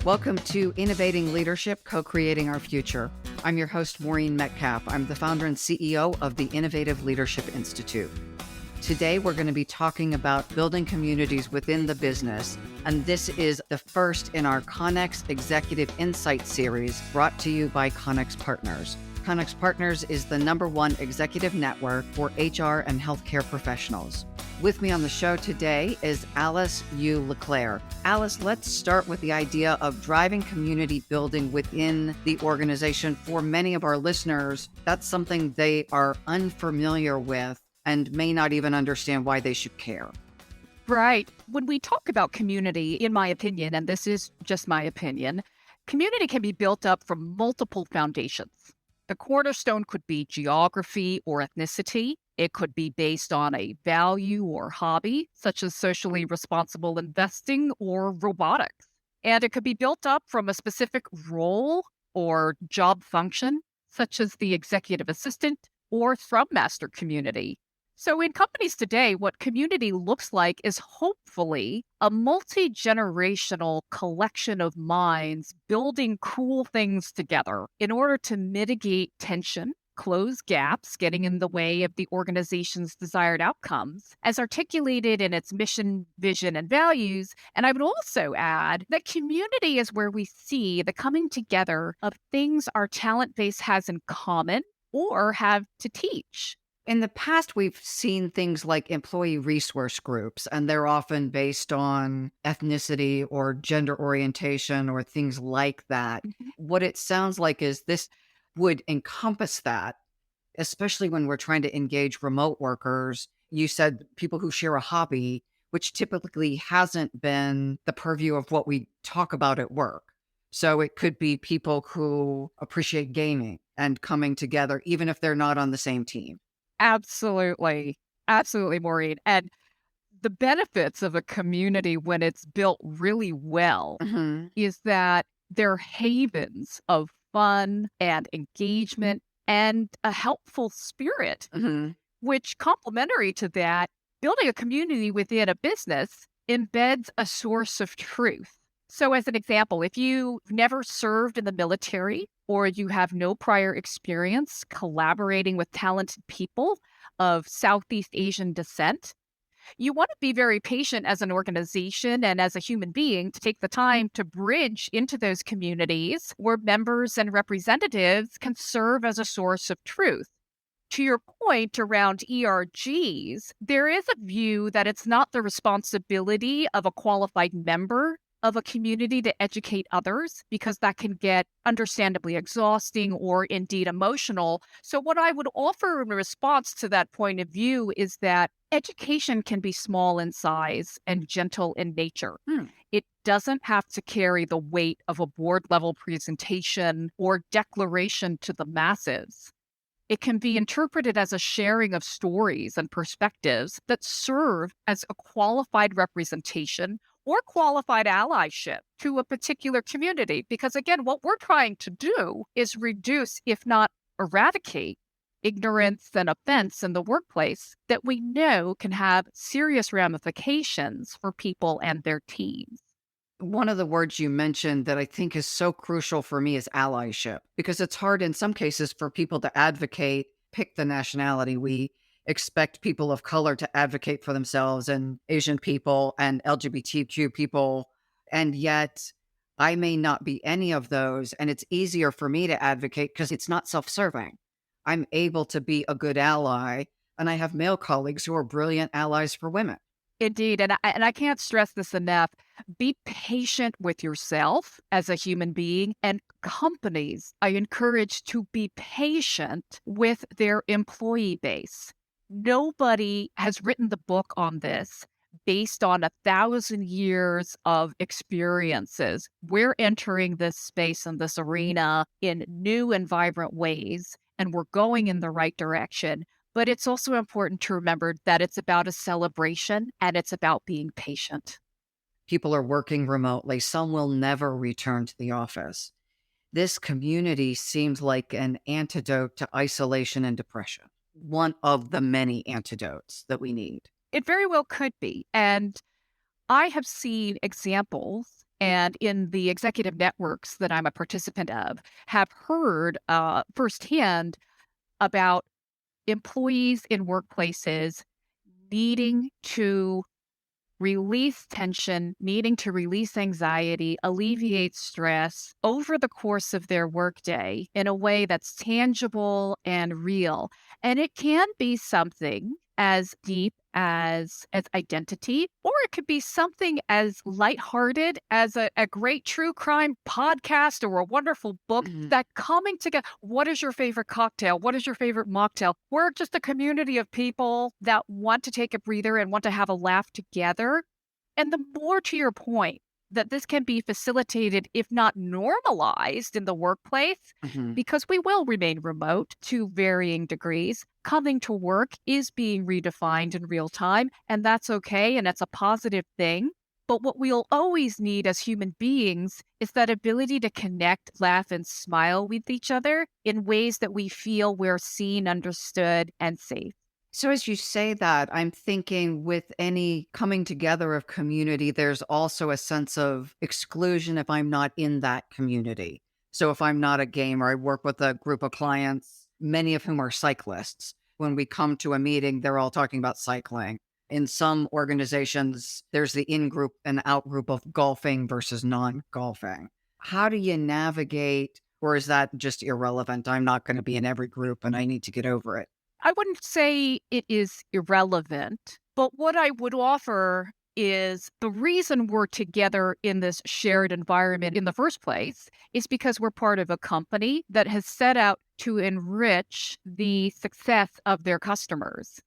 Welcome to Innovating Leadership, Co-Creating Our Future. I'm your host, Maureen Metcalf. I'm the founder and CEO of the Innovative Leadership Institute. Today, we're going to be talking about building communities within the business, and this is the first in our Connex Executive Insight series brought to you by Connex Partners. Connex Partners is the #1 executive network for HR and healthcare professionals. With me on the show today is Yoo LeClair. Alice, let's start with the idea of driving community building within the organization. For many of our listeners, that's something they are unfamiliar with and may not even understand why they should care. Right. When we talk about community, in my opinion, and this is just my opinion, community can be built up from multiple foundations. The cornerstone could be geography or ethnicity. It could be based on a value or hobby, such as socially responsible investing or robotics. And it could be built up from a specific role or job function, such as the executive assistant or Scrum Master community. So in companies today, what community looks like is hopefully a multi-generational collection of minds building cool things together in order to mitigate tension, close gaps getting in the way of the organization's desired outcomes, as articulated in its mission, vision, and values. And I would also add that community is where we see the coming together of things our talent base has in common or have to teach. In the past, we've seen things like employee resource groups, and they're often based on ethnicity or gender orientation or things like that. Mhm. What it sounds like is this would encompass that, especially when we're trying to engage remote workers. You said people who share a hobby, which typically hasn't been the purview of what we talk about at work. So it could be people who appreciate gaming and coming together, even if they're not on the same team. Absolutely. Absolutely, Maureen. And the benefits of a community when it's built really well Mhm. is that they're havens of fun and engagement and a helpful spirit, Mhm. which complementary to that, building a community within a business embeds a source of truth. So as an example, if you've never served in the military or you have no prior experience collaborating with talented people of Southeast Asian descent, you want to be very patient as an organization and as a human being to take the time to bridge into those communities where members and representatives can serve as a source of truth. To your point around ERGs, there is a view that it's not the responsibility of a qualified member of a community to educate others because that can get understandably exhausting or indeed emotional. So what I would offer in response to that point of view is that education can be small in size and gentle in nature. It doesn't have to carry the weight of a board level presentation or declaration to the masses. It can be interpreted as a sharing of stories and perspectives that serve as a qualified representation or qualified allyship to a particular community. Because again, what we're trying to do is reduce, if not eradicate, ignorance and offense in the workplace that we know can have serious ramifications for people and their teams. One of the words you mentioned that I think is so crucial for me is allyship, because it's hard in some cases for people to advocate, pick the nationality. We expect people of color to advocate for themselves and Asian people and LGBTQ people. And yet I may not be any of those. And it's easier for me to advocate because it's not self-serving. I'm able to be a good ally. And I have male colleagues who are brilliant allies for women. Indeed. And I can't stress this enough. Be patient with yourself as a human being, and companies I encourage to be patient with their employee base. Nobody has written the book on this based on 1,000 years of experiences. We're entering this space and this arena in new and vibrant ways, and we're going in the right direction. But it's also important to remember that it's about a celebration and it's about being patient. People are working remotely. Some will never return to the office. This community seems like an antidote to isolation and depression, one of the many antidotes that we need. It very well could be. And I have seen examples and in the executive networks that I'm a participant of, have heard firsthand about employees in workplaces needing to release tension, needing to release anxiety, alleviate stress over the course of their workday in a way that's tangible and real. And it can be something as deep as identity, or it could be something as lighthearted as a great true crime podcast or a wonderful book. That coming together. What is your favorite cocktail? What is your favorite mocktail? We're just a community of people that want to take a breather and want to have a laugh together. And the more to your point, that this can be facilitated, if not normalized in the workplace, because we will remain remote to varying degrees. Coming to work is being redefined in real time, and that's okay, and that's a positive thing. But what we'll always need as human beings is that ability to connect, laugh, and smile with each other in ways that we feel we're seen, understood, and safe. So as you say that, I'm thinking with any coming together of community, there's also a sense of exclusion if I'm not in that community. So if I'm not a gamer, I work with a group of clients, many of whom are cyclists. When we come to a meeting, they're all talking about cycling. In some organizations, there's the in-group and out-group of golfing versus non-golfing. How do you navigate, or is that just irrelevant? I'm not going to be in every group and I need to get over it. I wouldn't say it is irrelevant, but what I would offer is the reason we're together in this shared environment in the first place is because we're part of a company that has set out to enrich the success of their customers.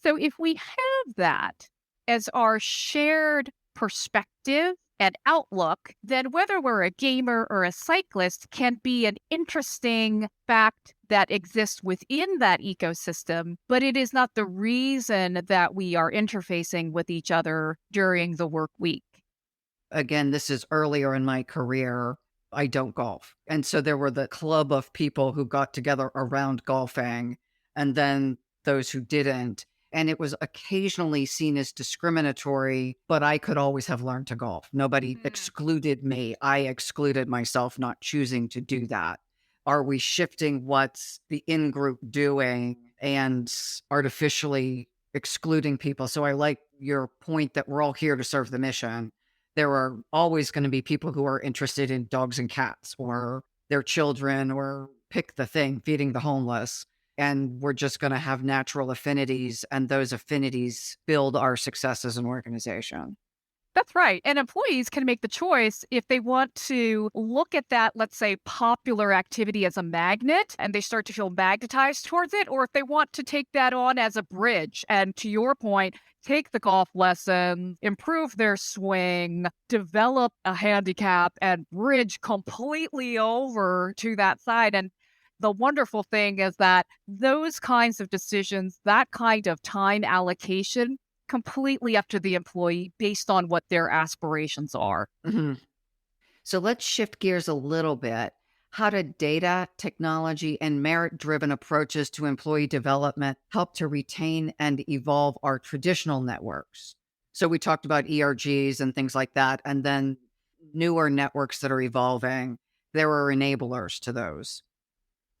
So if we have that as our shared perspective and outlook, then whether we're a gamer or a cyclist can be an interesting fact that exists within that ecosystem, but it is not the reason that we are interfacing with each other during the work week. Again, this is earlier in my career. I don't golf. And so there were the club of people who got together around golfing, and then those who didn't. And it was occasionally seen as discriminatory, but I could always have learned to golf. Nobody excluded me. I excluded myself not choosing to do that. Are we shifting what's the in-group doing and artificially excluding people? So I like your point that we're all here to serve the mission. There are always going to be people who are interested in dogs and cats or their children or pick the thing, feeding the homeless. And we're just going to have natural affinities, and those affinities build our success as an organization. That's right. And employees can make the choice if they want to look at that, let's say, popular activity as a magnet, and they start to feel magnetized towards it, or if they want to take that on as a bridge. And to your point, take the golf lesson, improve their swing, develop a handicap, and bridge completely over to that side. And the wonderful thing is that those kinds of decisions, that kind of time allocation, completely up to the employee based on what their aspirations are. So let's shift gears a little bit. How do data, technology, and merit-driven approaches to employee development help to retain and evolve our traditional networks? So we talked about ERGs and things like that, and then newer networks that are evolving. There are enablers to those.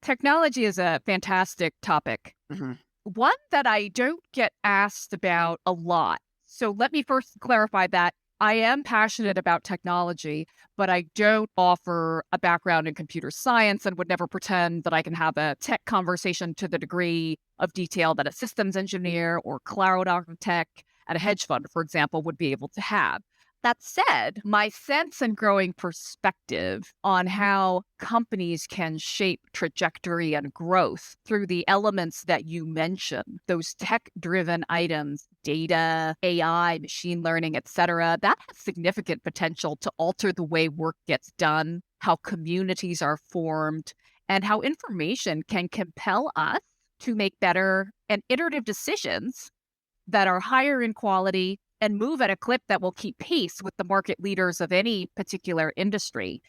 Technology is a fantastic topic. One that I don't get asked about a lot. So let me first clarify that I am passionate about technology, but I don't offer a background in computer science and would never pretend that I can have a tech conversation to the degree of detail that a systems engineer or cloud architect at a hedge fund, for example, would be able to have. That said, my sense and growing perspective on how companies can shape trajectory and growth through the elements that you mentioned, those tech-driven items, data, AI, machine learning, et cetera, that has significant potential to alter the way work gets done, how communities are formed, and how information can compel us to make better and iterative decisions that are higher in quality and move at a clip that will keep pace with the market leaders of any particular industry.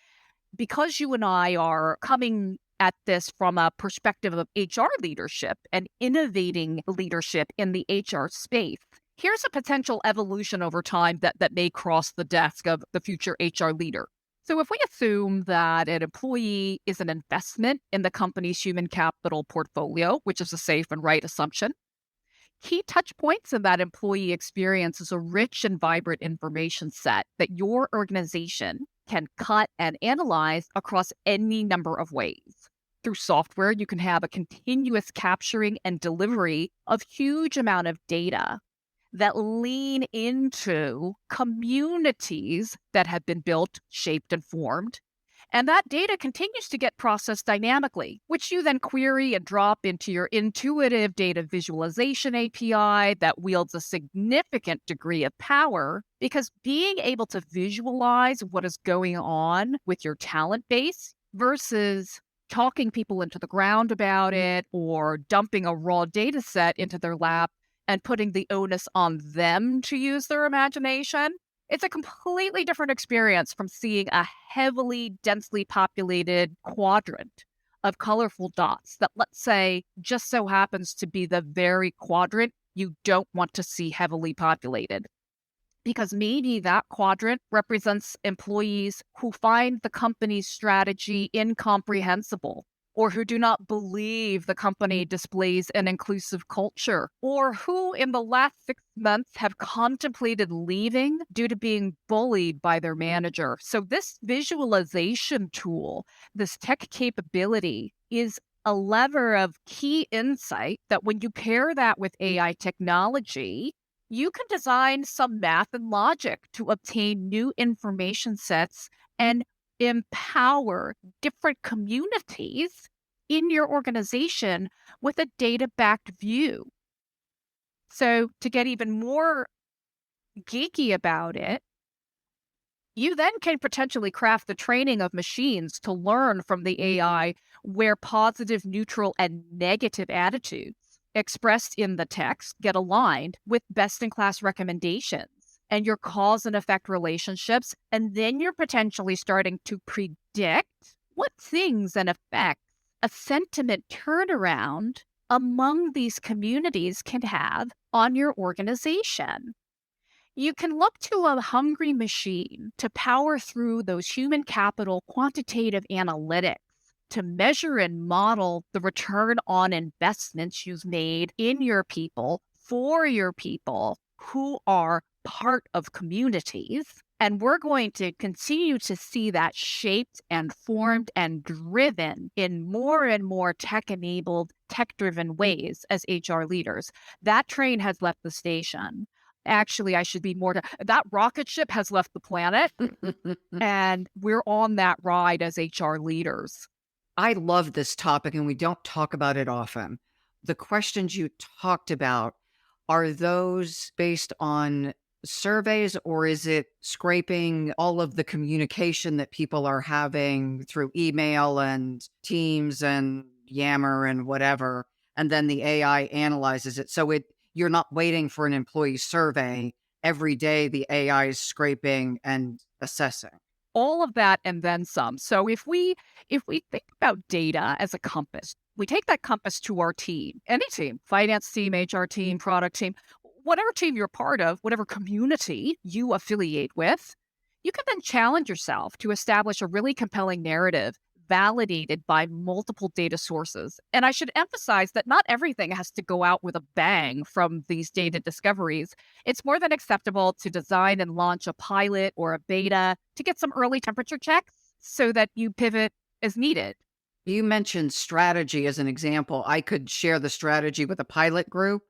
Because you and I are coming at this from a perspective of HR leadership and innovating leadership in the HR space, Here's a potential evolution over time that may cross the desk of the future HR leader. So if we assume that an employee is an investment in the company's human capital portfolio, which is a safe and right assumption, key touch points in that employee experience is a rich and vibrant information set that your organization can cut and analyze across any number of ways. Through software, you can have a continuous capturing and delivery of huge amount of data that lean into communities that have been built, shaped, and formed. And that data continues to get processed dynamically, which you then query and drop into your intuitive data visualization API that wields a significant degree of power, because being able to visualize what is going on with your talent base versus talking people into the ground about it or dumping a raw data set into their lap and putting the onus on them to use their imagination, it's a completely different experience from seeing a heavily, densely populated quadrant of colorful dots that, let's say, just so happens to be the very quadrant you don't want to see heavily populated. Because maybe that quadrant represents employees who find the company's strategy incomprehensible, or who do not believe the company displays an inclusive culture, or who in the last 6 months have contemplated leaving due to being bullied by their manager. So this visualization tool, this tech capability, is a lever of key insight that when you pair that with AI technology, you can design some math and logic to obtain new information sets and empower different communities in your organization with a data-backed view. So to get even more geeky about it, you then can potentially craft the training of machines to learn from the AI where positive, neutral, and negative attitudes expressed in the text get aligned with best-in-class recommendations and your cause and effect relationships. And then you're potentially starting to predict what things and effects a sentiment turnaround among these communities can have on your organization. You can look to a hungry machine to power through those human capital quantitative analytics to measure and model the return on investments you've made in your people for your people who are part of communities. And we're going to continue to see that shaped and formed and driven in more and more tech-enabled, tech-driven ways as HR leaders. That train has left the station. Actually, I should be more that rocket ship has left the planet and we're on that ride as HR leaders. I love this topic and we don't talk about it often. The questions you talked about, are those based on surveys or is it scraping all of the communication that people are having through email and Teams and Yammer and whatever, and then the AI analyzes it? So you're not waiting for an employee survey. Every day the AI is scraping and assessing. All of that and then some. So if we think about data as a compass, we take that compass to our team, any team, finance team, HR team, product team, whatever team you're part of, whatever community you affiliate with, you can then challenge yourself to establish a really compelling narrative validated by multiple data sources. And I should emphasize that not everything has to go out with a bang from these data discoveries. It's more than acceptable to design and launch a pilot or a beta to get some early temperature checks so that you pivot as needed. You mentioned strategy as an example. I could share the strategy with a pilot group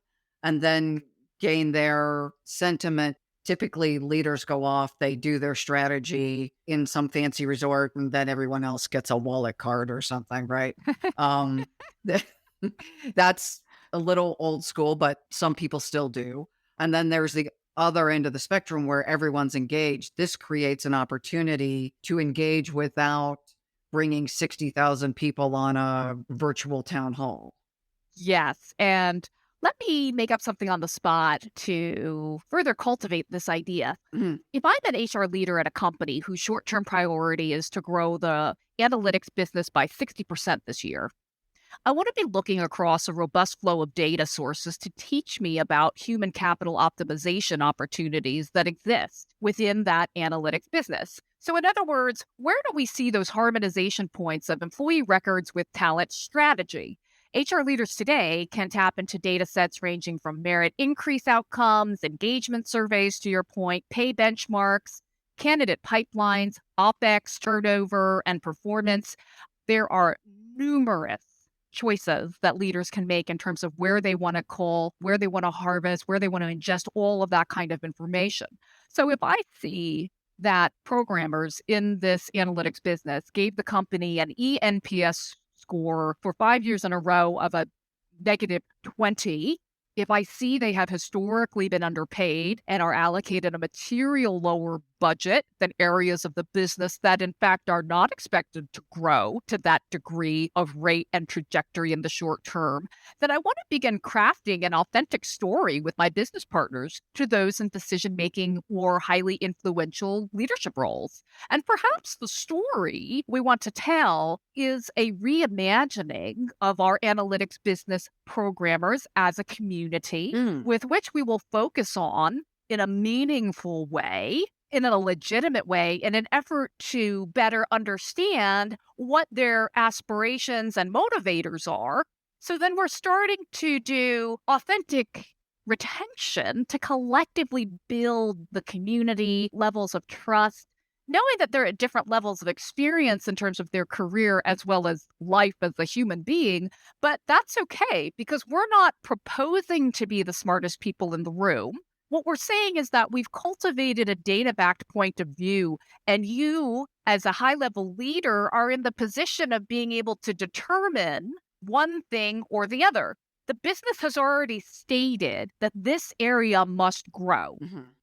and then gain their sentiment. Typically, leaders go off, they do their strategy in some fancy resort, and then everyone else gets a wallet card or something, right? That's a little old school, but some people still do. And then there's the other end of the spectrum where everyone's engaged. This creates an opportunity to engage without bringing 60,000 people on a virtual town hall. Yes. And let me make up something on the spot to further cultivate this idea. Mhm. If I'm an HR leader at a company whose short-term priority is to grow the analytics business by 60% this year, I want to be looking across a robust flow of data sources to teach me about human capital optimization opportunities that exist within that analytics business. So, in other words, where do we see those harmonization points of employee records with talent strategy? HR leaders today can tap into data sets ranging from merit increase outcomes, engagement surveys, to your point, pay benchmarks, candidate pipelines, OPEX, turnover, and performance. There are numerous choices that leaders can make in terms of where they want to call, where they want to harvest, where they want to ingest all of that kind of information. So if I see that programmers in this analytics business gave the company an ENPS score for 5 years in a row of a -20, if I see they have historically been underpaid and are allocated a material lower budget than areas of the business that, in fact, are not expected to grow to that degree of rate and trajectory in the short term, then I want to begin crafting an authentic story with my business partners to those in decision-making or highly influential leadership roles. And perhaps the story we want to tell is a reimagining of our analytics business programmers as a community with which we will focus on in a meaningful way, in a legitimate way, in an effort to better understand what their aspirations and motivators are. So then we're starting to do authentic retention to collectively build the community levels of trust, knowing that they're at different levels of experience in terms of their career as well as life as a human being. But that's okay, because we're not proposing to be the smartest people in the room. What we're saying is that we've cultivated a data-backed point of view, and you, as a high-level leader, are in the position of being able to determine one thing or the other. The business has already stated that this area must grow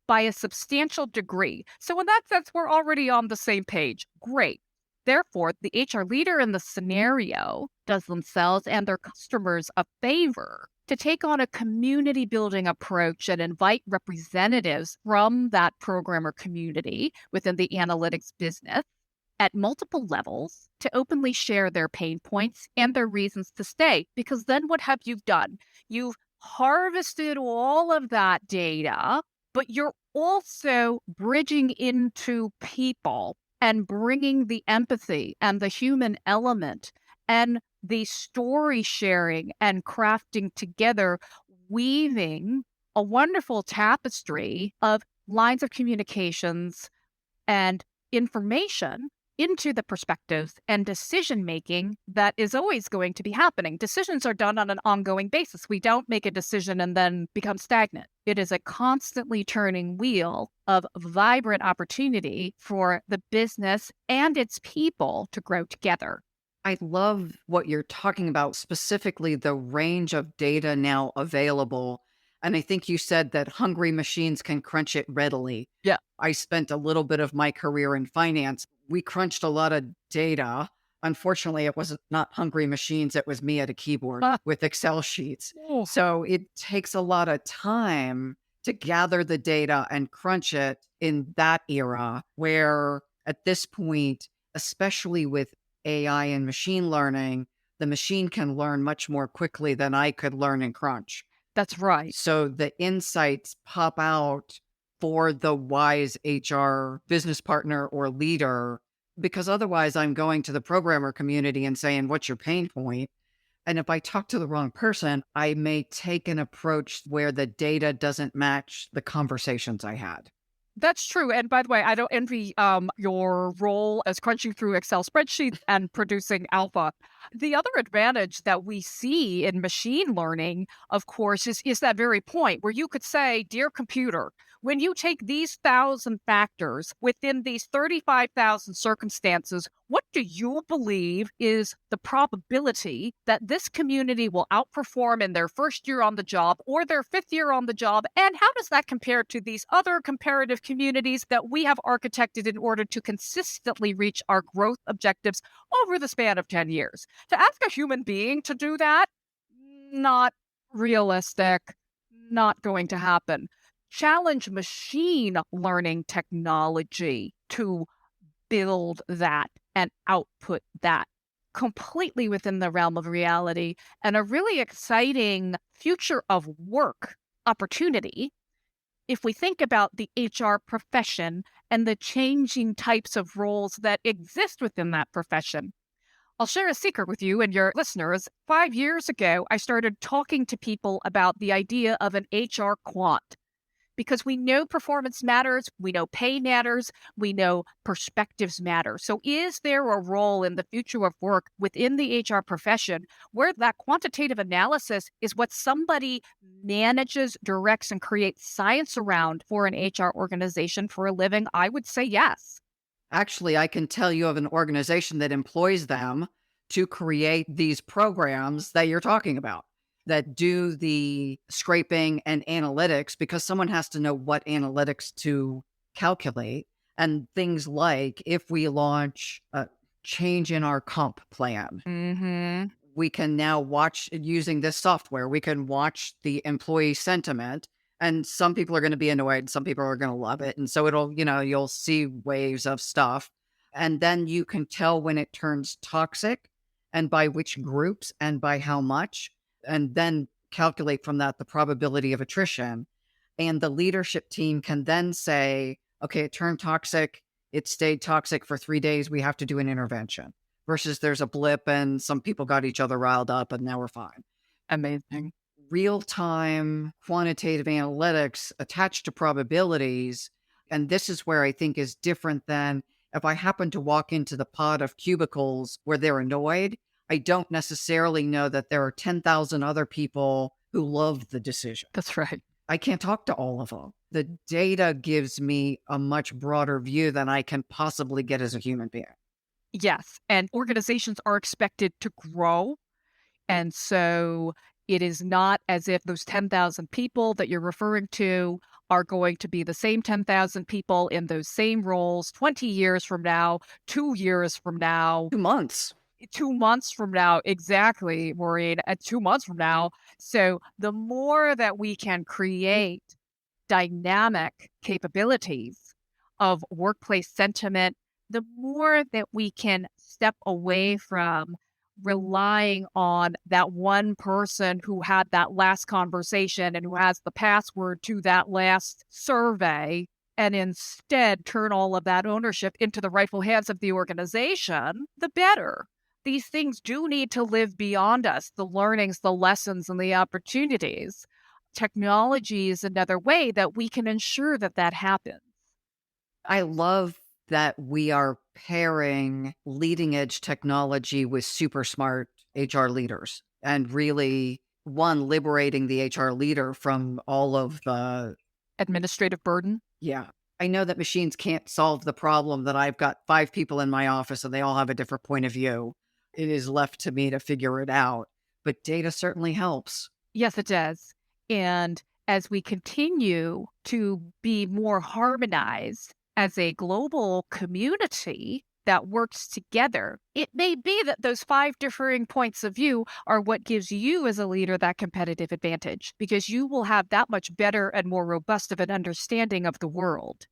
by a substantial degree. So in that sense, we're already on the same page. Great. Therefore, the HR leader in the scenario does themselves and their customers a favor to take on a community building approach and invite representatives from that programmer community within the analytics business at multiple levels to openly share their pain points and their reasons to stay. Because then what have you done? You've harvested all of that data, but you're also bridging into people and bringing the empathy and the human element and the story sharing and crafting together, weaving a wonderful tapestry of lines of communications and information into the perspectives and decision-making that is always going to be happening. Decisions are done on an ongoing basis. We don't make a decision and then become stagnant. It is a constantly turning wheel of vibrant opportunity for the business and its people to grow together. I love what you're talking about, specifically the range of data now available. And I think you said that hungry machines can crunch it readily. Yeah. I spent a little bit of my career in finance. We crunched a lot of data. Unfortunately, it was not hungry machines. It was me at a keyboard with Excel sheets. Oh. So it takes a lot of time to gather the data and crunch it in that era, where at this point, especially with AI and machine learning, the machine can learn much more quickly than I could learn and crunch. That's right. So the insights pop out for the wise HR business partner or leader, because otherwise I'm going to the programmer community and saying, what's your pain point? And if I talk to the wrong person, I may take an approach where the data doesn't match the conversations I had. That's true. And by the way, I don't envy your role as crunching through Excel spreadsheets and producing alpha. The other advantage that we see in machine learning, of course, is that very point where you could say, dear computer, when you take these 1,000 factors within these 35,000 circumstances, what do you believe is the probability that this community will outperform in their first year on the job or their fifth year on the job? And how does that compare to these other comparative communities that we have architected in order to consistently reach our growth objectives over the span of 10 years? To ask a human being to do that, not realistic, not going to happen. Challenge machine learning technology to build that and output that completely within the realm of reality and a really exciting future of work opportunity if we think about the HR profession and the changing types of roles that exist within that profession. I'll share a secret with you and your listeners. 5 years ago, I started talking to people about the idea of an HR quant because we know performance matters, we know pay matters, we know perspectives matter. So, is there a role in the future of work within the HR profession where that quantitative analysis is what somebody manages, directs, and creates science around for an HR organization for a living? I would say yes. Actually, I can tell you of an organization that employs them to create these programs that you're talking about, that do the scraping and analytics, because someone has to know what analytics to calculate. And things like if we launch a change in our comp plan, Mm-hmm. we can now watch using this software, we can watch the employee sentiment. And some people are going to be annoyed, some people are going to love it. And so it'll, you'll see waves of stuff. And then you can tell when it turns toxic and by which groups and by how much, and then calculate from that the probability of attrition. And the leadership team can then say, okay, it turned toxic, it stayed toxic for 3 days, we have to do an intervention. Versus there's a blip and some people got each other riled up and now we're fine. Amazing. Real-time quantitative analytics attached to probabilities. And this is where I think is different than if I happen to walk into the pod of cubicles where they're annoyed, I don't necessarily know that there are 10,000 other people who love the decision. That's right. I can't talk to all of them. The data gives me a much broader view than I can possibly get as a human being. Yes. And organizations are expected to grow. And so it is not as if those 10,000 people that you're referring to are going to be the same 10,000 people in those same roles 20 years from now, 2 years from now, 2 months. 2 months from now. Exactly, Maureen, at 2 months from now. So the more that we can create dynamic capabilities of workplace sentiment, the more that we can step away from relying on that one person who had that last conversation and who has the password to that last survey, and instead turn all of that ownership into the rightful hands of the organization, the better. These things do need to live beyond us, the learnings, the lessons, and the opportunities. Technology is another way that we can ensure that that happens. I love that we are pairing leading edge technology with super smart HR leaders and really, one, liberating the HR leader from all of the administrative burden. Yeah. I know that machines can't solve the problem that I've got 5 people in my office and they all have a different point of view. It is left to me to figure it out. But data certainly helps. Yes, it does. And as we continue to be more harmonized as a global community that works together, it may be that those 5 differing points of view are what gives you as a leader that competitive advantage, because you will have that much better and more robust of an understanding of the world.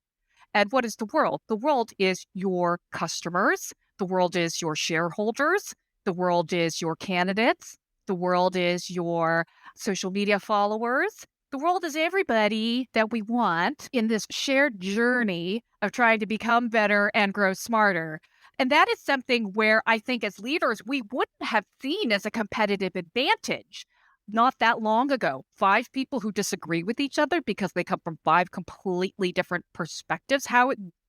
And what is the world? The world is your customers. The world is your shareholders. The world is your candidates. The world is your social media followers. The world is everybody that we want in this shared journey of trying to become better and grow smarter. And that is something where I think as leaders, we wouldn't have seen as a competitive advantage not that long ago. 5 people who disagree with each other because they come from 5 completely different perspectives.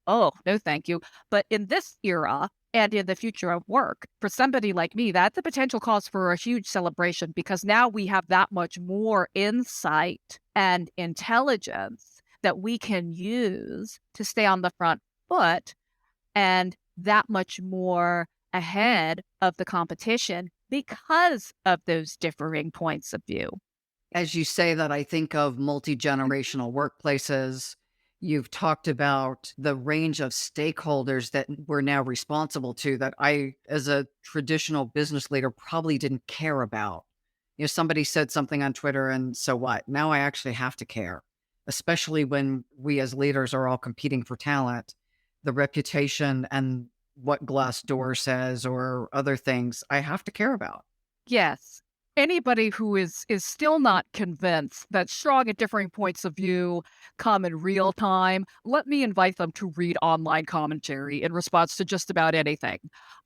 Oh, no, thank you. But in this era, and in the future of work, for somebody like me, that's a potential cause for a huge celebration, because now we have that much more insight and intelligence that we can use to stay on the front foot and that much more ahead of the competition because of those differing points of view. As you say that, I think of multi-generational workplaces. You've talked about the range of stakeholders that we're now responsible to that I, as a traditional business leader, probably didn't care about. Somebody said something on Twitter and so what? Now I actually have to care, especially when we as leaders are all competing for talent. The reputation and what Glassdoor says or other things, I have to care about. Yes. Anybody who is still not convinced that strong and differing points of view come in real time, let me invite them to read online commentary in response to just about anything.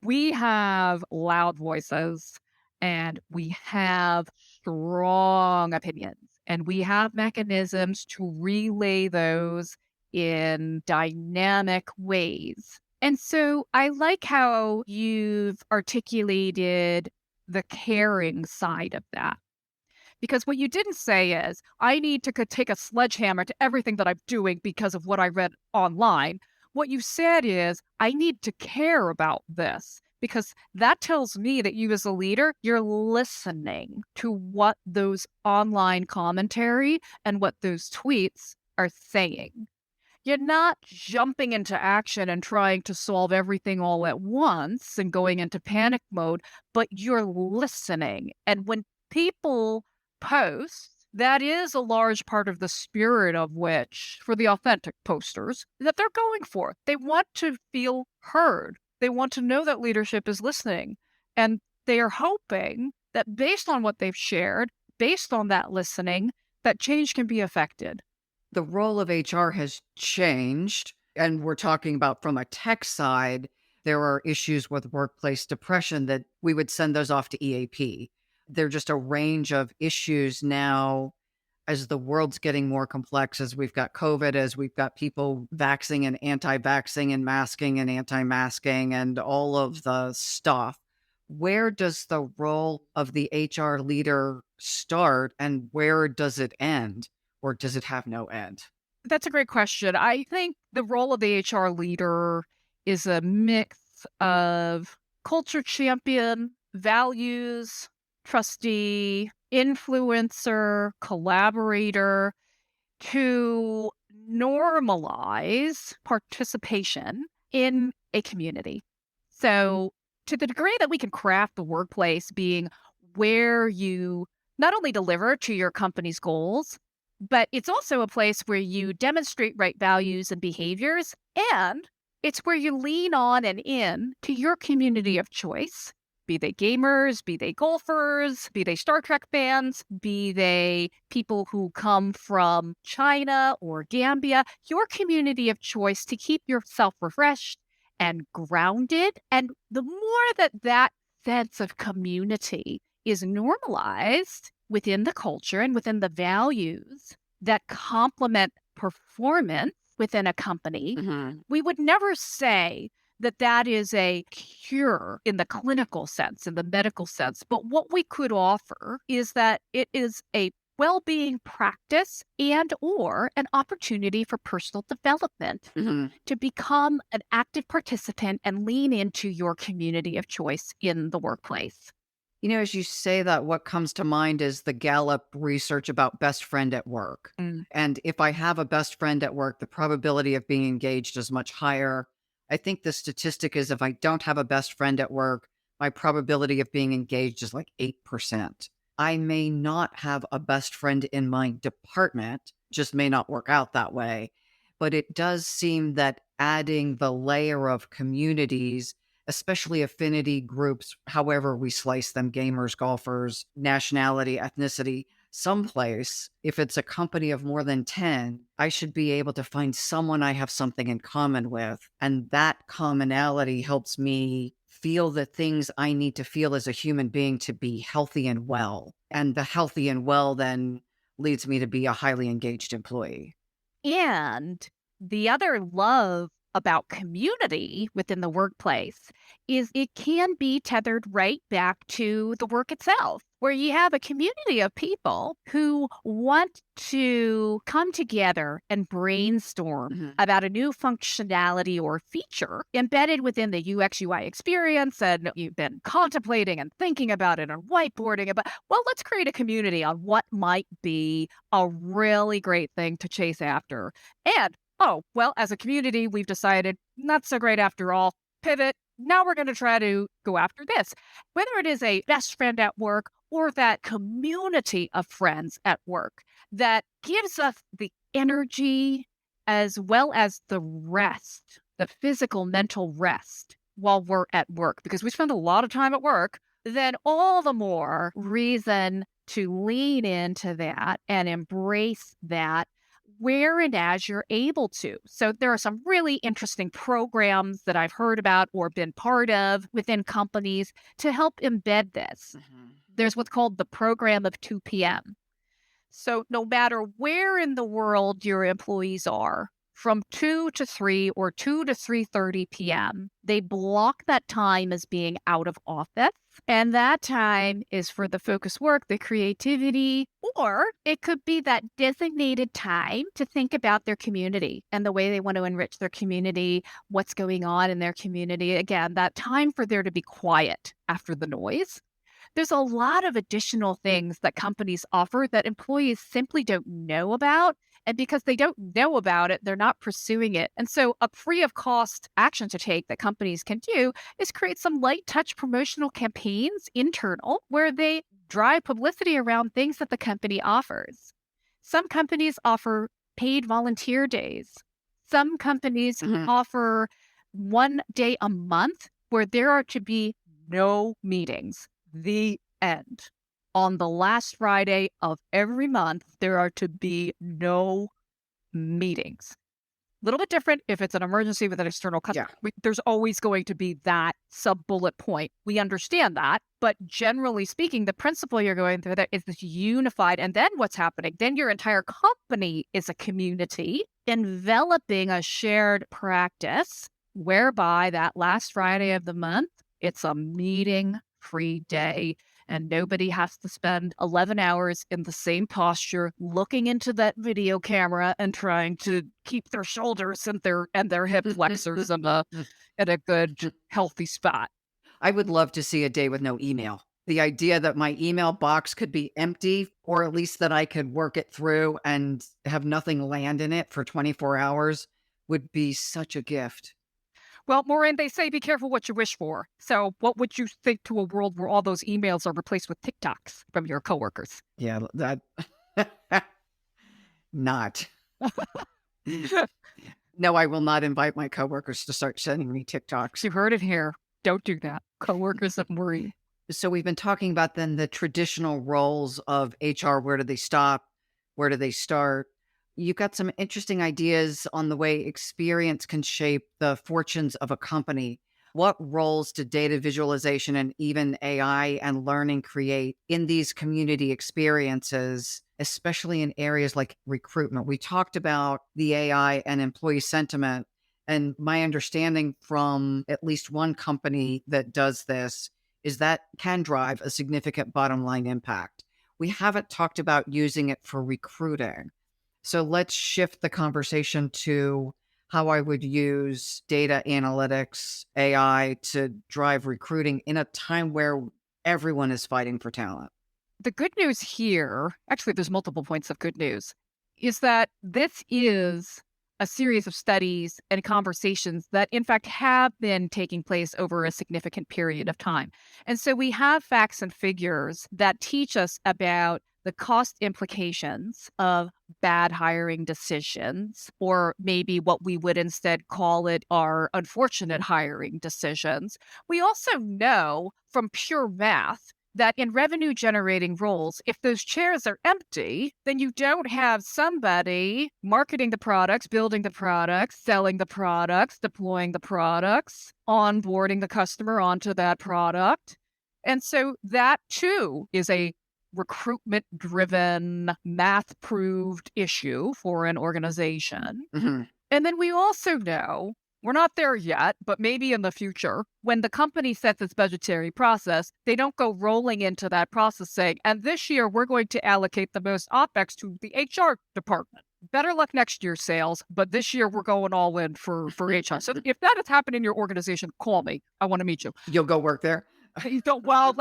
We have loud voices and we have strong opinions and we have mechanisms to relay those in dynamic ways. And so I like how you've articulated the caring side of that. Because what you didn't say is, I need to take a sledgehammer to everything that I'm doing because of what I read online. What you said is, I need to care about this because that tells me that you as a leader, you're listening to what those online commentary and what those tweets are saying. You're not jumping into action and trying to solve everything all at once and going into panic mode, but you're listening. And when people post, that is a large part of the spirit of which, for the authentic posters, that they're going for. They want to feel heard. They want to know that leadership is listening. And they are hoping that based on what they've shared, based on that listening, that change can be affected. The role of HR has changed, and we're talking about from a tech side, there are issues with workplace depression that we would send those off to EAP. They're just a range of issues now as the world's getting more complex, as we've got COVID, as we've got people vaxxing and anti-vaxxing and masking and anti-masking and all of the stuff. Where does the role of the HR leader start and where does it end? Or does it have no end? That's a great question. I think the role of the HR leader is a mix of culture champion, values, trustee, influencer, collaborator to normalize participation in a community. So, to the degree that we can craft the workplace being where you not only deliver to your company's goals, but it's also a place where you demonstrate right values and behaviors, and it's where you lean on and in to your community of choice, be they gamers, be they golfers, be they Star Trek fans, be they people who come from China or Gambia, your community of choice to keep yourself refreshed and grounded. And the more that sense of community is normalized within the culture and within the values that complement performance within a company, we would never say that that is a cure in the clinical sense, in the medical sense. But what we could offer is that it is a well-being practice and or an opportunity for personal development to become an active participant and lean into your community of choice in the workplace. You know, as you say that, what comes to mind is the Gallup research about best friend at work. And if I have a best friend at work, the probability of being engaged is much higher. I think the statistic is if I don't have a best friend at work, my probability of being engaged is like 8%. I may not have a best friend in my department, just may not work out that way. But it does seem that adding the layer of communities, especially affinity groups, however we slice them, gamers, golfers, nationality, ethnicity, someplace, if it's a company of more than 10, I should be able to find someone I have something in common with. And that commonality helps me feel the things I need to feel as a human being to be healthy and well. And the healthy and well then leads me to be a highly engaged employee. And the other love about community within the workplace is it can be tethered right back to the work itself, where you have a community of people who want to come together and brainstorm about a new functionality or feature embedded within the UX UI experience. And you've been contemplating and thinking about it and whiteboarding about, well, let's create a community on what might be a really great thing to chase after. And oh, well, as a community, we've decided not so great after all, pivot. Now we're going to try to go after this. Whether it is a best friend at work or that community of friends at work that gives us the energy as well as the rest, the physical, mental rest while we're at work, because we spend a lot of time at work, then all the more reason to lean into that and embrace that where and as you're able to. So there are some really interesting programs that I've heard about or been part of within companies to help embed this. There's what's called the program of 2 p.m. So no matter where in the world your employees are, from 2 to 3 or 2 to 3:30 p.m., they block that time as being out of office. And that time is for the focus work, the creativity, or it could be that designated time to think about their community and the way they want to enrich their community, what's going on in their community. Again, that time for there to be quiet after the noise. There's a lot of additional things that companies offer that employees simply don't know about. And because they don't know about it, they're not pursuing it. And so a free of cost action to take that companies can do is create some light touch promotional campaigns internal where they drive publicity around things that the company offers. Some companies offer paid volunteer days. Some companies offer 1 day a month where there are to be no meetings. The end. On the last Friday of every month, there are to be no meetings. A little bit different if it's an emergency with an external customer. There's always going to be that sub-bullet point. We understand that. But generally speaking, the principle you're going through there is this unified. And then what's happening? Then your entire company is a community enveloping a shared practice whereby that last Friday of the month, it's a meeting-free day. And nobody has to spend 11 hours in the same posture looking into that video camera and trying to keep their shoulders and their hip flexors in a good, healthy spot. I would love to see a day with no email. The idea that my email box could be empty, or at least that I could work it through and have nothing land in it for 24 hours would be such a gift. Well, Maureen, they say be careful what you wish for. So what would you think to a world where all those emails are replaced with TikToks from your coworkers? Yeah, that not. No, I will not invite my coworkers to start sending me TikToks. You heard it here. Don't do that. Coworkers of Maureen. So we've been talking about then the traditional roles of HR. Where do they stop? Where do they start? You've got some interesting ideas on the way experience can shape the fortunes of a company. What roles do data visualization and even AI and learning create in these community experiences, especially in areas like recruitment? We talked about the AI and employee sentiment, and my understanding from at least one company that does this is that can drive a significant bottom line impact. We haven't talked about using it for recruiting. So let's shift the conversation to how I would use data analytics, AI to drive recruiting in a time where everyone is fighting for talent. The good news here, actually, there's multiple points of good news, is that this is a series of studies and conversations that, in fact, have been taking place over a significant period of time. And so we have facts and figures that teach us about the cost implications of bad hiring decisions, or maybe what we would instead call it our unfortunate hiring decisions. We also know from pure math that in revenue generating roles, if those chairs are empty, then you don't have somebody marketing the products, building the products, selling the products, deploying the products, onboarding the customer onto that product. And so that too is a recruitment-driven, math-proved issue for an organization. And then we also know, we're not there yet, but maybe in the future, when the company sets its budgetary process, they don't go rolling into that process saying, and this year we're going to allocate the most OpEx to the HR department. Better luck next year, sales, but this year we're going all in for HR. So if that has happened in your organization, call me. I want to meet you. You'll go work there? You don't, well,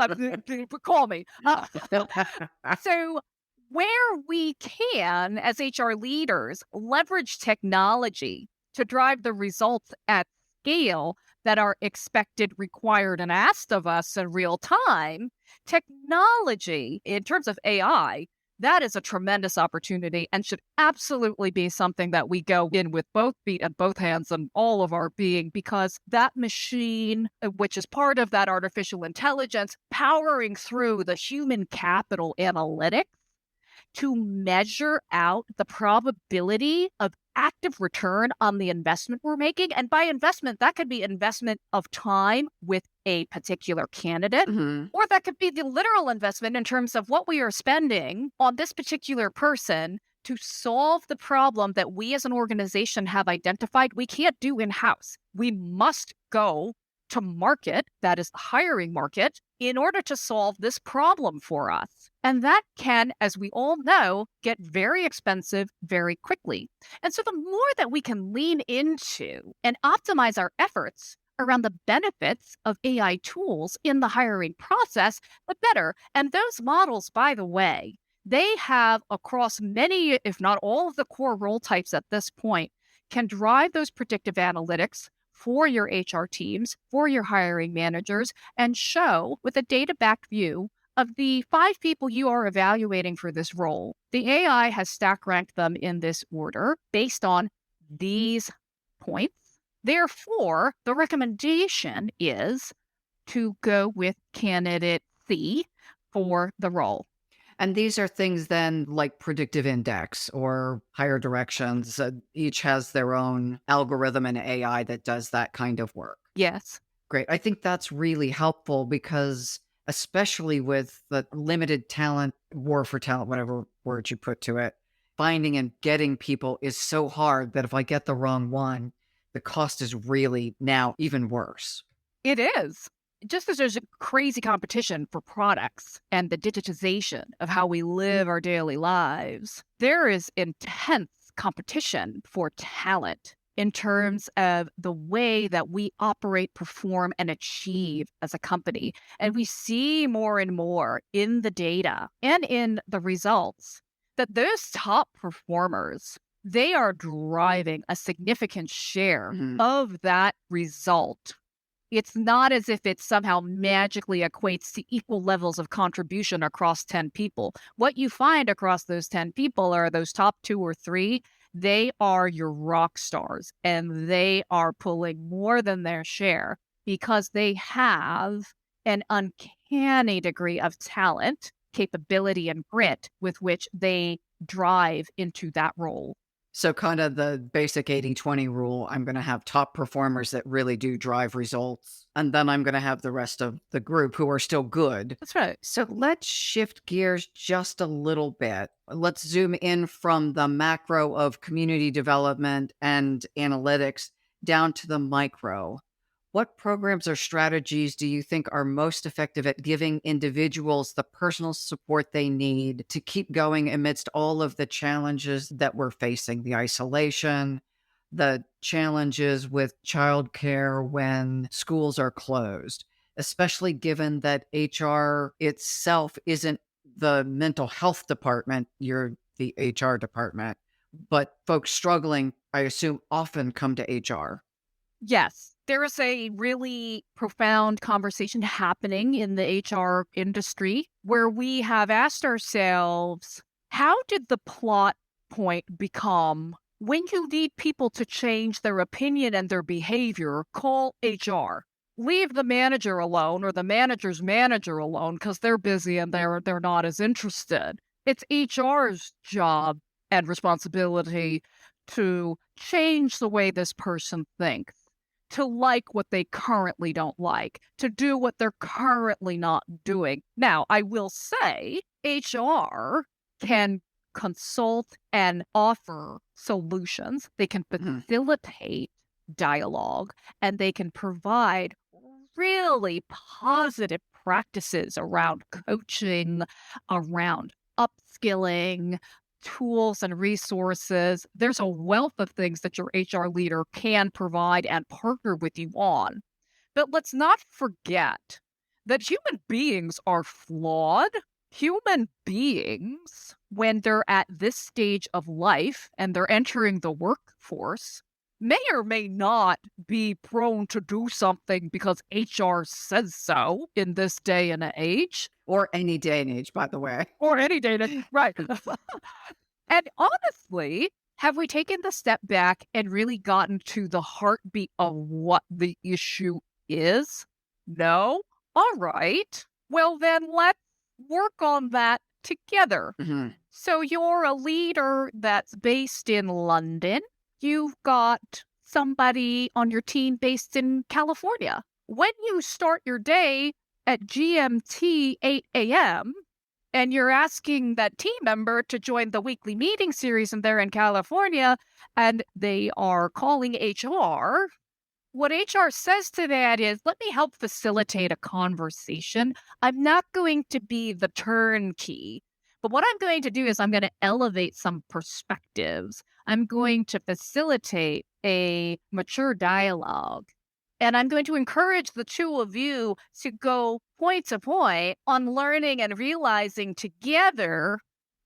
call me. So where we can, as HR leaders, leverage technology to drive the results at scale that are expected, required, and asked of us in real time, technology, in terms of AI, that is a tremendous opportunity and should absolutely be something that we go in with both feet and both hands and all of our being, because that machine, which is part of that artificial intelligence, powering through the human capital analytics to measure out the probability of active return on the investment we're making. And by investment, that could be investment of time with a particular candidate, or that could be the literal investment in terms of what we are spending on this particular person to solve the problem that we as an organization have identified we can't do in-house. We must go to market, that is the hiring market, in order to solve this problem for us. And that can, as we all know, get very expensive very quickly. And so the more that we can lean into and optimize our efforts around the benefits of AI tools in the hiring process, the better. And those models, by the way, they have across many, if not all of the core role types at this point, can drive those predictive analytics for your HR teams, for your hiring managers, and show with a data-backed view of the 5 people you are evaluating for this role. The AI has stack ranked them in this order based on these points. Therefore, the recommendation is to go with candidate C for the role. And these are things then like predictive index or higher directions. Each has their own algorithm and AI that does that kind of work. Yes. Great. I think that's really helpful because especially with the limited talent, war for talent, whatever word you put to it, finding and getting people is so hard that if I get the wrong one, the cost is really now even worse. It is. Just as there's a crazy competition for products and the digitization of how we live our daily lives, there is intense competition for talent in terms of the way that we operate, perform, and achieve as a company. And we see more and more in the data and in the results that those top performers, they are driving a significant share of that result. It's not as if it somehow magically equates to equal levels of contribution across 10 people. What you find across those 10 people are those top 2 or 3. They are your rock stars, and they are pulling more than their share because they have an uncanny degree of talent, capability, and grit with which they drive into that role. So kind of the basic 80-20 rule, I'm going to have top performers that really do drive results. And then I'm going to have the rest of the group who are still good. That's right. So let's shift gears just a little bit. Let's zoom in from the macro of community development and analytics down to the micro. What programs or strategies do you think are most effective at giving individuals the personal support they need to keep going amidst all of the challenges that we're facing? The isolation, the challenges with childcare when schools are closed, especially given that HR itself isn't the mental health department, you're the HR department, but folks struggling, I assume, often come to HR. Yes. There is a really profound conversation happening in the HR industry where we have asked ourselves, how did the plot point become when you need people to change their opinion and their behavior, call HR? Leave the manager alone or the manager's manager alone because they're busy and they're not as interested. It's HR's job and responsibility to change the way this person thinks, to like what they currently don't like, to do what they're currently not doing. Now, I will say HR can consult and offer solutions. They can facilitate dialogue, and they can provide really positive practices around coaching, around upskilling, tools and resources. There's a wealth of things that your HR leader can provide and partner with you on. But let's not forget that human beings are flawed. Human beings, when they're at this stage of life and they're entering the workforce, may or may not be prone to do something because HR says so in this day and age. Or any day and age, by the way. Or any data. Right. And honestly, have we taken the step back and really gotten to the heartbeat of what the issue is? No? All right. Well, then let's work on that together. Hmm. So you're a leader that's based in London. You've got somebody on your team based in California. When you start your day at GMT 8 a.m., and you're asking that team member to join the weekly meeting series and they're in California and they are calling HR, what HR says to that is, let me help facilitate a conversation. I'm not going to be the turnkey, but what I'm going to do is I'm going to elevate some perspectives. I'm going to facilitate a mature dialogue. And I'm going to encourage the two of you to go point to point on learning and realizing together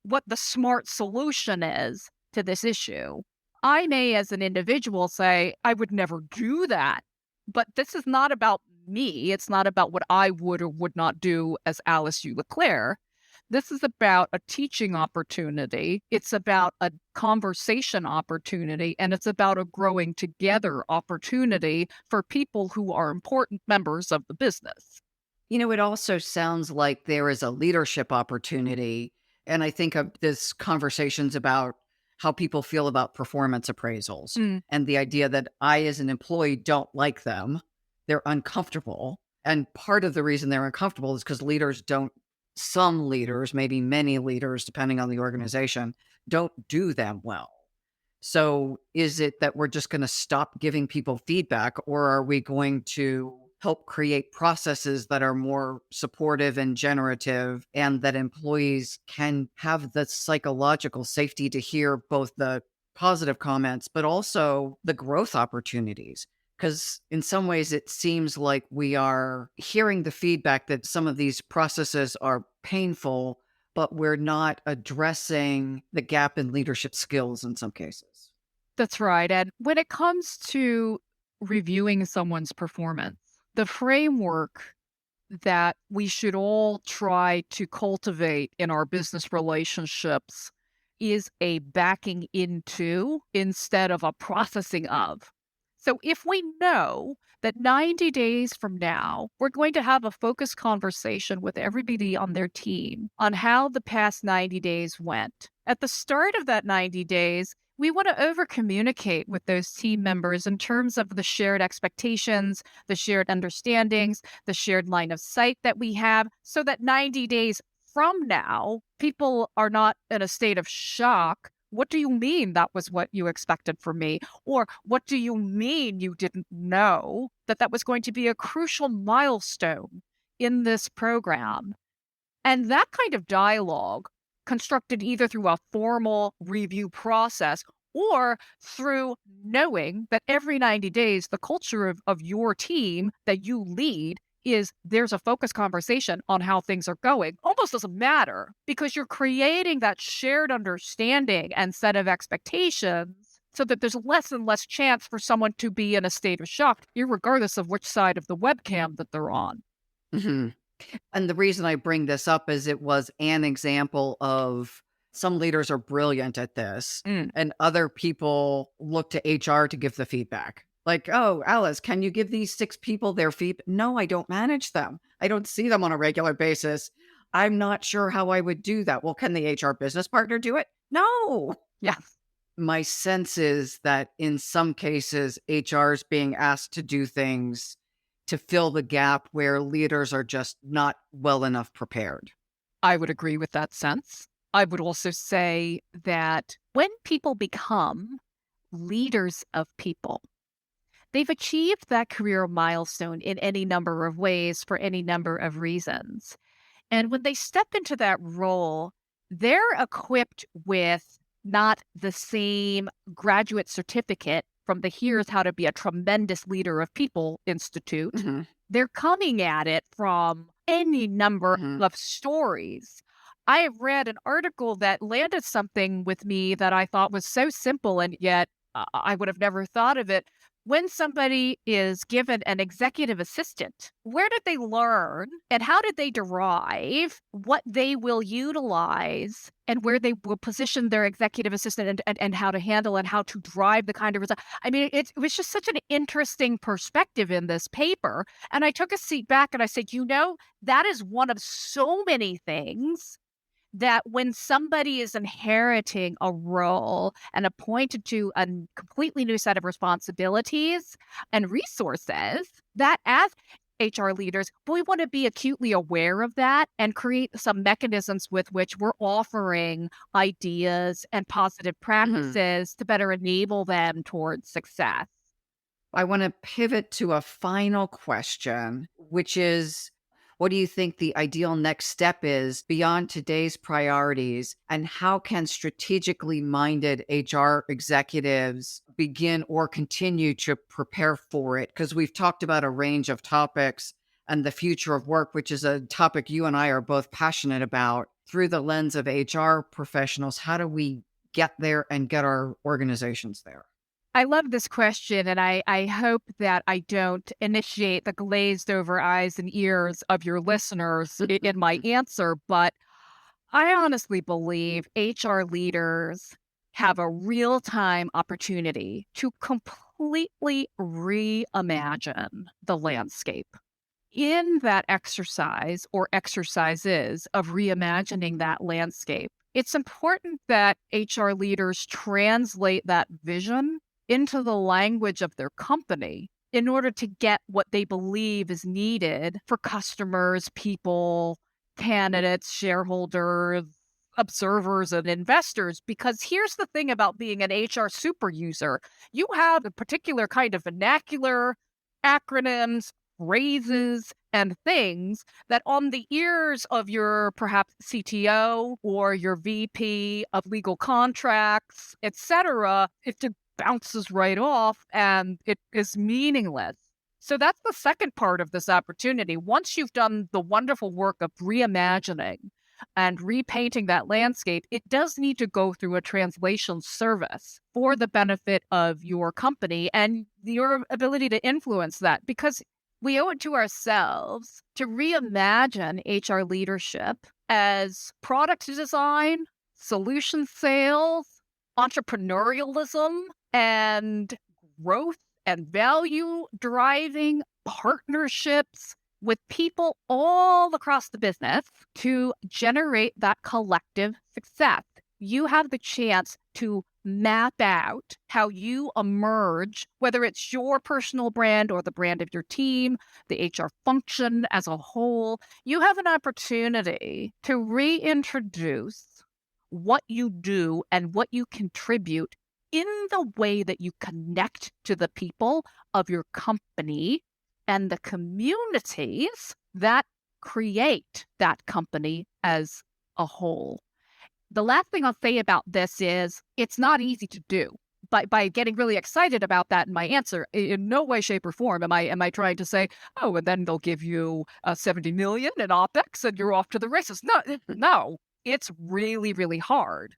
what the smart solution is to this issue. I may, as an individual, say, I would never do that. But this is not about me. It's not about what I would or would not do as Alice Yoo LeClair. This is about a teaching opportunity. It's about a conversation opportunity, and it's about a growing together opportunity for people who are important members of the business. It also sounds like there is a leadership opportunity. And I think of this conversations about how people feel about performance appraisals and the idea that I, as an employee, don't like them. They're uncomfortable. And part of the reason they're uncomfortable is because some leaders, maybe many leaders, depending on the organization, don't do them well. So is it that we're just going to stop giving people feedback, or are we going to help create processes that are more supportive and generative, and that employees can have the psychological safety to hear both the positive comments, but also the growth opportunities? Because in some ways, it seems like we are hearing the feedback that some of these processes are painful, but we're not addressing the gap in leadership skills in some cases. That's right. And when it comes to reviewing someone's performance, the framework that we should all try to cultivate in our business relationships is a backing into instead of a processing of. So if we know that 90 days from now, we're going to have a focused conversation with everybody on their team on how the past 90 days went. At the start of that 90 days, we want to over-communicate with those team members in terms of the shared expectations, the shared understandings, the shared line of sight that we have, so that 90 days from now, people are not in a state of shock. What do you mean that was what you expected from me? Or what do you mean you didn't know that was going to be a crucial milestone in this program? And that kind of dialogue, constructed either through a formal review process or through knowing that every 90 days, the culture of your team that you lead is there's a focused conversation on how things are going, almost doesn't matter because you're creating that shared understanding and set of expectations so that there's less and less chance for someone to be in a state of shock, regardless of which side of the webcam that they're on. Mm-hmm. And the reason I bring this up is it was an example of some leaders are brilliant at this and other people look to HR to give the feedback. Like, oh, Alice, can you give these 6 people their feedback? No, I don't manage them. I don't see them on a regular basis. I'm not sure how I would do that. Well, can the HR business partner do it? No. Yeah. My sense is that in some cases, HR is being asked to do things to fill the gap where leaders are just not well enough prepared. I would agree with that sense. I would also say that when people become leaders of people, they've achieved that career milestone in any number of ways for any number of reasons. And when they step into that role, they're equipped with not the same graduate certificate from the Here's How to Be a Tremendous Leader of People Institute. Mm-hmm. They're coming at it from any number of stories. I have read an article that landed something with me that I thought was so simple, and yet I would have never thought of it. when somebody is given an executive assistant, where did they learn and how did they derive what they will utilize and where they will position their executive assistant and how to handle and how to drive the kind of result? I mean, it was just such an interesting perspective in this paper. And I took a seat back and I said, that is one of so many things that when somebody is inheriting a role and appointed to a completely new set of responsibilities and resources, that as HR leaders, we want to be acutely aware of that and create some mechanisms with which we're offering ideas and positive practices to better enable them towards success. I want to pivot to a final question, which is, what do you think the ideal next step is beyond today's priorities? And how can strategically minded HR executives begin or continue to prepare for it? Because we've talked about a range of topics and the future of work, which is a topic you and I are both passionate about. Through the lens of HR professionals, how do we get there and get our organizations there? I love this question, and I hope that I don't initiate the glazed over eyes and ears of your listeners in my answer, but I honestly believe HR leaders have a real-time opportunity to completely reimagine the landscape. In that exercise or exercises of reimagining that landscape, it's important that HR leaders translate that vision into the language of their company in order to get what they believe is needed for customers, people, candidates, shareholders, observers, and investors. Because here's the thing about being an HR super user. You have a particular kind of vernacular, acronyms, phrases, and things that on the ears of your perhaps CTO or your VP of legal contracts, etc., it bounces right off and it is meaningless. So that's the second part of this opportunity. Once you've done the wonderful work of reimagining and repainting that landscape, it does need to go through a translation service for the benefit of your company and your ability to influence that, because we owe it to ourselves to reimagine HR leadership as product design, solution sales, entrepreneurialism, and growth and value driving partnerships with people all across the business to generate that collective success. You have the chance to map out how you emerge, whether it's your personal brand or the brand of your team, the HR function as a whole. You have an opportunity to reintroduce what you do and what you contribute in the way that you connect to the people of your company and the communities that create that company as a whole. The last thing I'll say about this is it's not easy to do. But by getting really excited about that in my answer, in no way, shape, or form am I trying to say, oh, and then they'll give you $70 million in OpEx and you're off to the races. No, it's really, really hard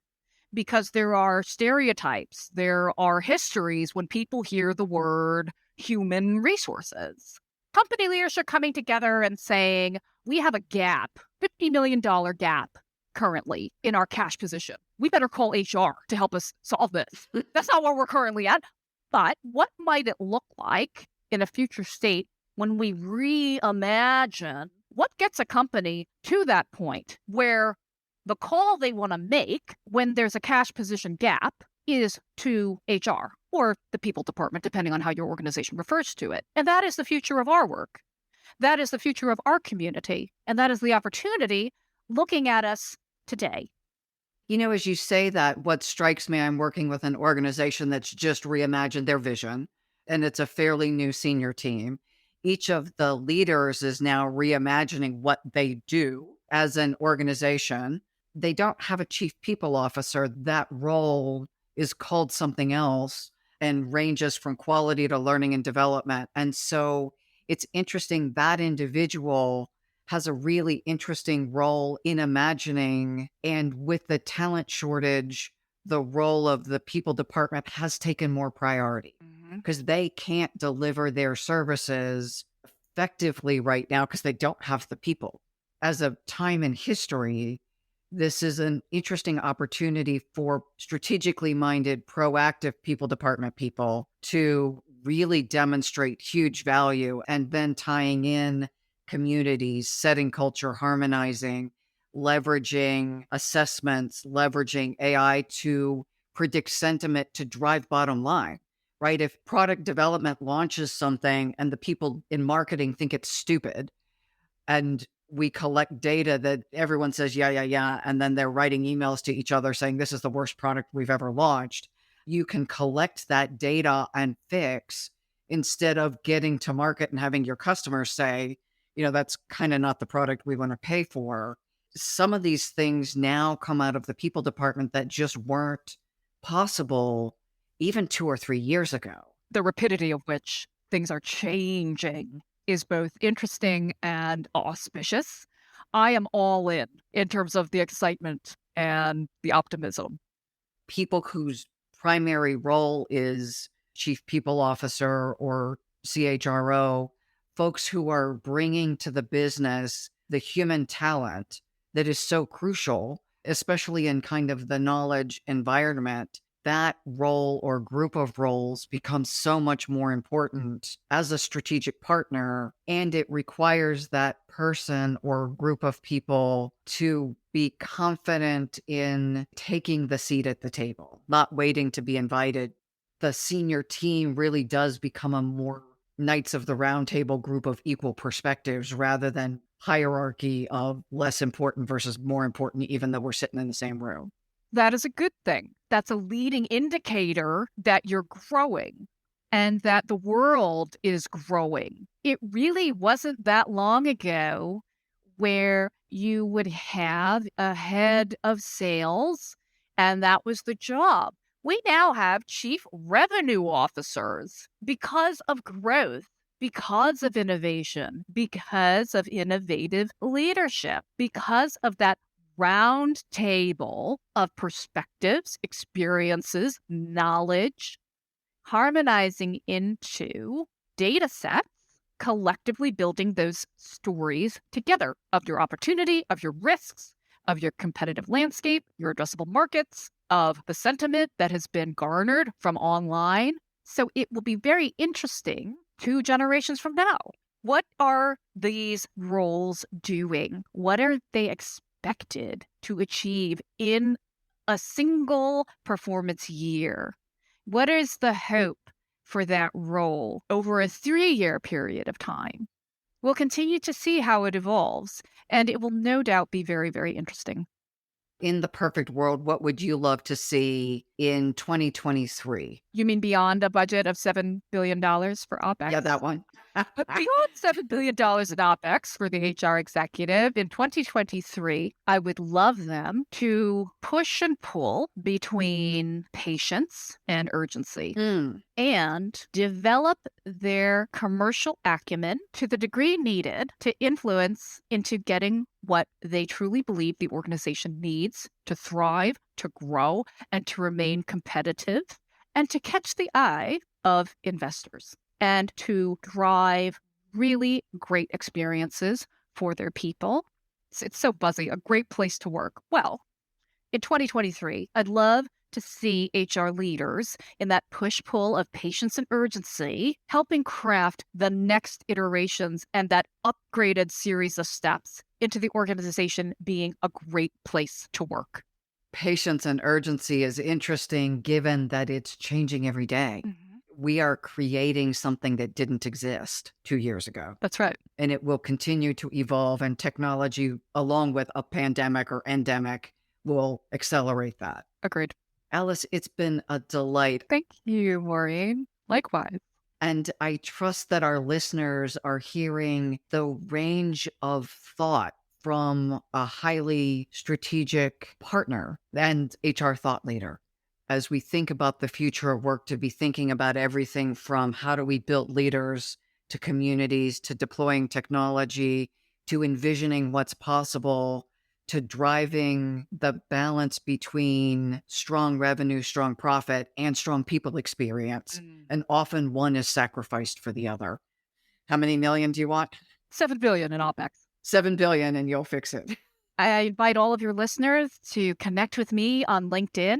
because there are stereotypes, there are histories when people hear the word human resources. Company leadership coming together and saying, we have a gap, $50 million gap currently in our cash position. We better call HR to help us solve this. That's not where we're currently at. But what might it look like in a future state when we reimagine what gets a company to that point where the call they want to make when there's a cash position gap is to HR or the people department, depending on how your organization refers to it. And that is the future of our work. That is the future of our community. And that is the opportunity looking at us today. You know, as you say that, what strikes me, I'm working with an organization that's just reimagined their vision, and it's a fairly new senior team. Each of the leaders is now reimagining what they do as an organization. They don't have a chief people officer. That role is called something else and ranges from quality to learning and development. And so it's interesting that individual has a really interesting role in imagining. And with the talent shortage, the role of the people department has taken more priority. because they can't deliver their services effectively right now because they don't have the people. As a time in history, this is an interesting opportunity for strategically minded, proactive people department people to really demonstrate huge value, and then tying in communities, setting culture, harmonizing, leveraging assessments, leveraging AI to predict sentiment to drive bottom line, right? If product development launches something and the people in marketing think it's stupid, and we collect data that everyone says, yeah, yeah, yeah, and then they're writing emails to each other saying, this is the worst product we've ever launched, you can collect that data and fix instead of getting to market and having your customers say, that's kind of not the product we want to pay for. Some of these things now come out of the people department that just weren't possible even 2 or 3 years ago. The rapidity of which things are changing is both interesting and auspicious. I am all in terms of the excitement and the optimism. People whose primary role is chief people officer or CHRO, folks who are bringing to the business the human talent that is so crucial, especially in kind of the knowledge environment, that role or group of roles becomes so much more important as a strategic partner. And it requires that person or group of people to be confident in taking the seat at the table, not waiting to be invited. The senior team really does become a more Knights of the Round Table group of equal perspectives rather than hierarchy of less important versus more important, even though we're sitting in the same room. That is a good thing. That's a leading indicator that you're growing and that the world is growing. It really wasn't that long ago where you would have a head of sales and that was the job. We now have chief revenue officers because of growth, because of innovation, because of innovative leadership, because of that round table of perspectives, experiences, knowledge, harmonizing into data sets, collectively building those stories together of your opportunity, of your risks, of your competitive landscape, your addressable markets, of the sentiment that has been garnered from online. So it will be very interesting 2 generations from now. What are these roles doing? What are they expected to achieve in a single performance year? What is the hope for that role over a 3-year period of time? We'll continue to see how it evolves, and it will no doubt be very, very interesting. In the perfect world, what would you love to see in 2023? You mean beyond a budget of $7 billion for OPEX? Yeah, that one. But beyond $7 billion in OPEX for the HR executive in 2023, I would love them to push and pull between patience and urgency and develop their commercial acumen to the degree needed to influence into getting what they truly believe the organization needs to thrive, to grow, and to remain competitive, and to catch the eye of investors, and to drive really great experiences for their people. It's so buzzy, a great place to work. Well, in 2023, I'd love to see HR leaders in that push-pull of patience and urgency, helping craft the next iterations and that upgraded series of steps into the organization being a great place to work. Patience and urgency is interesting given that it's changing every day. We are creating something that didn't exist 2 years ago. That's right. And it will continue to evolve, and technology, along with a pandemic or endemic, will accelerate that. Agreed. Alice, it's been a delight. Thank you, Maureen. Likewise. And I trust that our listeners are hearing the range of thought from a highly strategic partner and HR thought leader. As we think about the future of work, to be thinking about everything from how do we build leaders to communities, to deploying technology, to envisioning what's possible, to driving the balance between strong revenue, strong profit, and strong people experience. And often one is sacrificed for the other. How many million do you want? 7 billion in OpEx. 7 billion, and you'll fix it. I invite all of your listeners to connect with me on LinkedIn.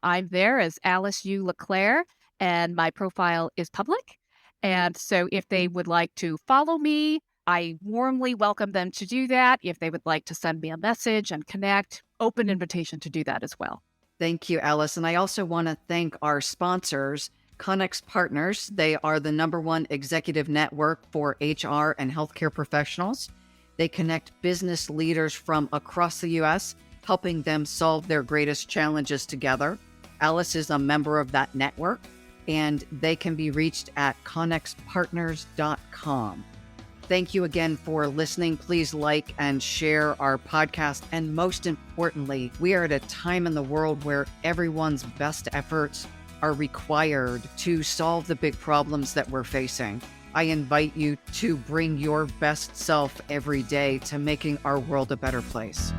I'm there as Alice Yoo LeClair, and my profile is public. And so if they would like to follow me, I warmly welcome them to do that. If they would like to send me a message and connect, open invitation to do that as well. Thank you, Alice. And I also want to thank our sponsors, Connex Partners. They are the #1 executive network for HR and healthcare professionals. They connect business leaders from across the U.S., helping them solve their greatest challenges together. Alice is a member of that network, and they can be reached at connexpartners.com. Thank you again for listening. Please like and share our podcast. And most importantly, we are at a time in the world where everyone's best efforts are required to solve the big problems that we're facing. I invite you to bring your best self every day to making our world a better place.